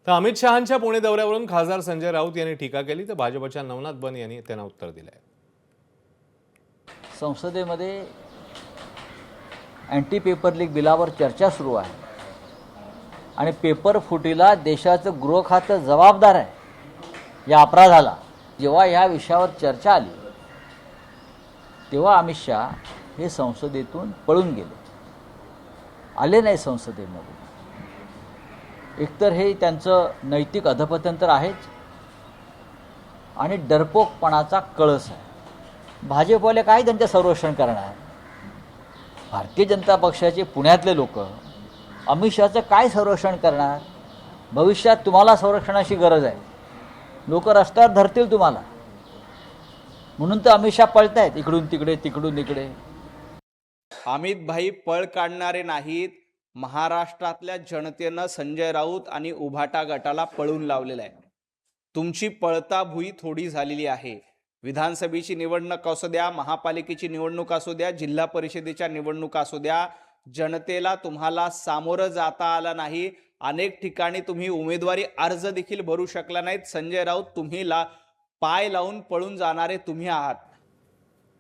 तर अमित शहांच्या पुणे दौऱ्यावरून खासदार संजय राऊत यांनी टीका केली तर भाजपच्या नवनाथ बन यांनी त्यांना उत्तर दिलंय। संसदेमध्ये अँटी पेपर लीक बिलावर चर्चा सुरू आहे आणि पेपर फुटीला देशाचं गृह खातं जबाबदार आहे या अपराधाला। जेव्हा या विषयावर चर्चा आली तेव्हा अमित शहा हे संसदेतून पळून गेले, आले नाही संसदेमध्ये। एकतर हे त्यांचं नैतिक अधपतन तर आहेच आणि डरपोकपणाचा कळस आहे। भाजपवाले काय त्यांचं संरक्षण करणार? भारतीय जनता पक्षाचे पुण्यातले लोक अमित शहाचं काय संरक्षण करणार? भविष्यात तुम्हाला संरक्षणाची गरज आहे, लोक रस्त्यावर धरतील तुम्हाला, म्हणून तर अमित शहा पळतायत इकडून तिकडे तिकडून इकडे। अमित भाई पळ काढणारे नाहीत, महाराष्ट्रातल्या जनतेनं संजय राऊत आणि उभाटा गटाला पळून लावलेलं आहे। तुमची पळता भुई थोडी झालेली आहे। विधानसभेची निवडणूक असू द्या, महापालिकेची निवडणूक असू द्या, जिल्हा परिषदेच्या निवडणूक असू द्या, जनतेला तुम्हाला सामोरं जाता आलं नाही। अनेक ठिकाणी तुम्ही उमेदवारी अर्ज देखील भरू शकला नाहीत। संजय राऊत पाय लावून पळून जाणारे तुम्ही आहात।